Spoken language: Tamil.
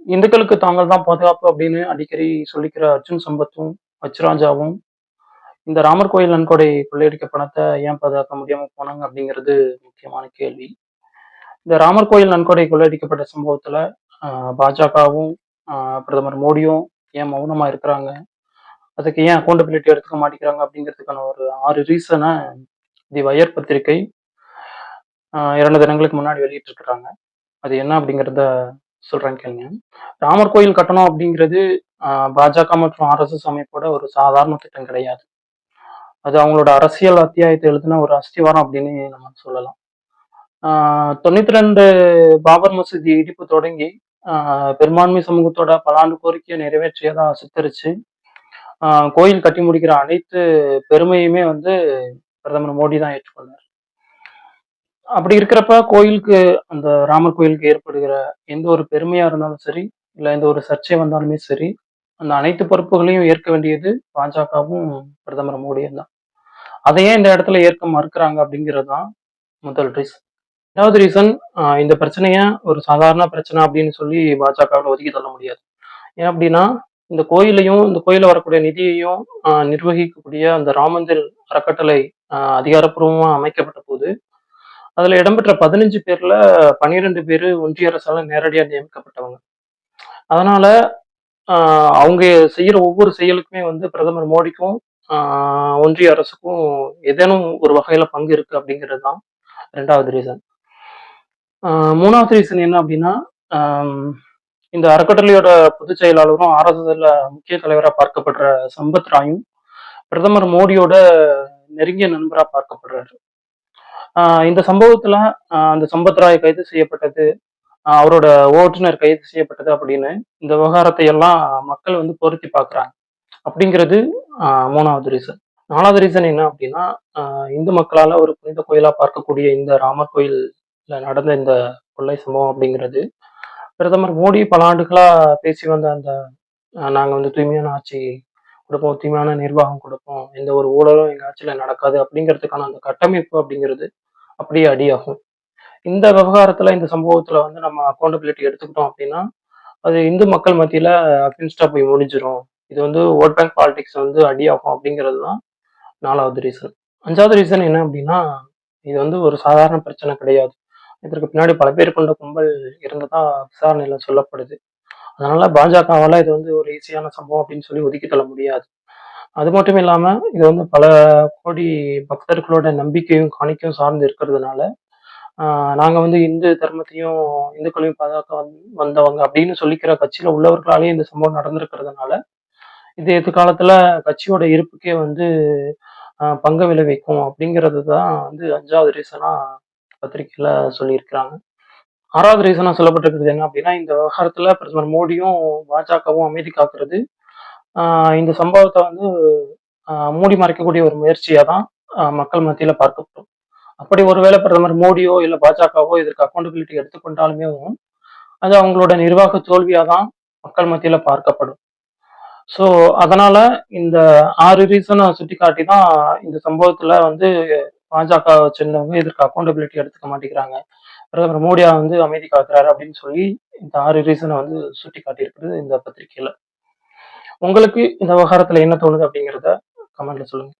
இந்துக்களுக்கு தாங்கள் தான் பாதுகாப்பு அப்படின்னு அடிக்கடி சொல்லிக்கிற அர்ஜுன் சம்பத்தும், ஹச் ராஜாவும் இந்த ராமர் கோயில் நன்கொடை கொள்ளையடிக்க பணத்த ஏன் பாதுகாக்க முடியாம போனாங்க அப்படிங்கிறது முக்கியமான கேள்வி. இந்த ராமர் கோயில் நன்கொடை கொள்ளையடிக்கப்பட்ட சம்பவத்துல அ பாஜகவும், அ பிரதமர் மோடியும் ஏன் மௌனமா இருக்கிறாங்க? அதுக்கு ஏன் அக்கவுண்டபிலிட்டி எடுத்துக்க மாட்டேங்கிறாங்க அப்படிங்கிறதுக்கான ஒரு 6 ரீசன தி வயர் பத்திரிகை 2 தினங்களுக்கு முன்னாடி வெளியிட்டிருக்கிறாங்க. அது என்ன அப்படிங்கிறத சொல்றேன் கேளுங்க. ராமர் கோயில் கட்டணம் அப்படிங்கிறது அ பாஜக மற்றும் ஆர்எஸ்எஸ் அமைப்போட ஒரு சாதாரண திட்டம் கிடையாது. அது அவங்களோட அரசியல் அத்தியாயத்த எழுதின ஒரு அஸ்திவாரம் அப்படின்னு நம்ம சொல்லலாம். ஆ 92 பாபர் மசூதி இடிப்பு தொடங்கி, ஆ பெரும்பான்மை சமூகத்தோட பல ஆண்டு கோரிக்கைய நிறைவேற்றியதா சித்தரிச்சு, ஆ கோயில் கட்டி முடிக்கிற அனைத்து பெருமையுமே வந்து பிரதமர் மோடி தான் ஏற்றுக்கொண்டார். அப்படி இருக்கிறப்ப கோயிலுக்கு அந்த ராமர் கோயிலுக்கு ஏற்படுகிற எந்த ஒரு பெருமையா இருந்தாலும் சரி, இல்ல எந்த ஒரு சர்ச்சை வந்தாலுமே சரி, அந்த அனைத்து பொறுப்புகளையும் ஏற்க வேண்டியது பாஜகவும், பிரதமர் மோடியும் தான். அத ஏன் இந்த இடத்துல ஏற்க மறுக்கிறாங்க அப்படிங்கிறது தான் முதல் ரீசன். 2வது ரீசன் இந்த பிரச்சனைய ஒரு சாதாரண பிரச்சனை அப்படின்னு சொல்லி பாஜகவுல ஒதுக்கி தள்ள முடியாது. ஏன் அப்படின்னா, இந்த கோயிலையும், இந்த கோயில்ல வரக்கூடிய நிதியையும் நிர்வகிக்கக்கூடிய அந்த ராமந்தர் அறக்கட்டளை அதிகாரப்பூர்வமா அமைக்கப்பட்ட போது, அதுல இடம்பெற்ற 15 பேர்ல 12 பேரு ஒன்றிய அரசால நேரடியா நியமிக்கப்பட்டவங்க. அதனால அ அவங்க செய்யற ஒவ்வொரு செயலுக்குமே வந்து பிரதமர் மோடிக்கும், ஆ ஒன்றிய அரசுக்கும் ஏதேனும் ஒரு வகையில பங்கு இருக்கு அப்படிங்கிறது தான் 2வது ரீசன். ஆ 3வது ரீசன் என்ன அப்டின்னா, அம் இந்த அறக்கட்டளையோட பொதுச் செயலாளரும், ஆர்.எஸ்.எஸ்ல முக்கிய தலைவரா பார்க்கப்படுற சம்பத் ராயும், பிரதமர் மோடியோட நெருங்கிய நண்பரா பார்க்கப்படுறாரு. இந்த சம்பவத்துல அந்த சம்பத் ராய் கைது செய்யப்பட்டது, அவரோட ஓட்டுநர் கைது செய்யப்பட்டது அப்படின்னு, இந்த விவகாரத்தை எல்லாம் மக்கள் வந்து பொருத்தி பார்க்குறாங்க. அப்படிங்கிறது 3வது ரீசன். 4வது ரீசன் என்ன அப்டின்னா, அ இந்து மக்களால ஒரு புனித கோயிலா பார்க்கக்கூடிய இந்த ராமர் கோயில்ல நடந்த இந்த கொள்ளை சம்பவம் அப்படிங்கிறது, பிரதமர் மோடி பல ஆண்டுகளா பேசி வந்த அந்த நாங்க வந்து தூய்மையான ஆட்சி குடுப்போம், தூய்மையான நிர்வாகம் குடுப்போம், எந்த ஒரு ஊழலும் எங்க ஆட்சியில நடக்காது அப்படிங்கிறதுக்கான அந்த கட்டமைப்பு அப்படிங்கிறது அப்படியே அடியாகும். இந்த விவகாரத்துல, இந்த சம்பவத்துல வந்து நம்ம அக்கவுண்டபிலிட்டி எடுத்துக்கிட்டோம் அப்படின்னா, அது இந்து மக்கள் மத்தியில அகைன்ஸ்டா போய் முடிஞ்சிரும். இது வந்து வோட் பேங்க் பாலிடிக்ஸ் வந்து அடியாகும் அப்படிங்கிறது தான் 4வது ரீசன். 5வது ரீசன் என்ன அப்டின்னா, இது வந்து ஒரு சாதாரண பிரச்சனை கிடையாது. இதற்கு பின்னாடி பல பேர் கொண்ட கும்பல் இருந்ததா விசாரணையில சொல்லப்படுது. அதனால பாஜகவால இது வந்து ஒரு ஈஸியான சம்பவம் அப்படின்னு சொல்லி ஒதுக்கி தள்ள முடியாது. அது மட்டும் இல்லாம, இது வந்து பல கோடி பக்தர்களோட நம்பிக்கையும், காணிக்கையும் சார்ந்து இருக்கிறதுனால, ஆ நாங்க வந்து இந்து தர்மத்தையும், இந்துக்களையும் பாதுகாக்க வந்தவங்க அப்படின்னு சொல்லிக்கிற கட்சியில உள்ளவர்களாலேயே இந்த சம்பவம் நடந்திருக்கிறதுனால, இது எதிர்காலத்துல கட்சியோட இருப்புக்கே வந்து பங்க விளைவிக்கும் அப்படிங்கிறது தான் வந்து 5வது ரீசனா பத்திரிக்கையில சொல்லியிருக்கிறாங்க. 6வது ரீசனா சொல்லப்பட்டிருக்கிறது என்ன அப்படின்னா, இந்த விவகாரத்துல பிரதமர் மோடியும், பாஜகவும் அமைதி காக்குறது, ஆ இந்த சம்பவத்த வந்து மூடி மறைக்கக்கூடிய ஒரு முயற்சியா தான் மக்கள் மத்தியில பார்க்கப்படும். அப்படி ஒருவேளை பிரதமர் மோடியோ, இல்ல பாஜகவோ இதற்கு அக்கவுண்டபிலிட்டி எடுத்துக்கொண்டாலுமே, அது அவங்களோட நிர்வாக தோல்வியா தான் மக்கள் மத்தியில பார்க்கப்படும். ஸோ, அதனால இந்த 6 ரீசன சுட்டிக்காட்டி தான் இந்த சம்பவத்துல வந்து பாஜகவ சேர்ந்தவங்க இதற்கு அக்கவுண்டபிலிட்டி எடுத்துக்க மாட்டேங்கிறாங்க. பிரதமர் மோடியா வந்து அமைதி காக்குறாரு அப்படின்னு சொல்லி இந்த 6 ரீசன வந்து சுட்டிக்காட்டியிருக்குது இந்த பத்திரிக்கையில. உங்களுக்கு இந்த விவகாரத்துல என்ன தோணுது அப்படிங்கிறத கமெண்ட்ல சொல்லுங்க.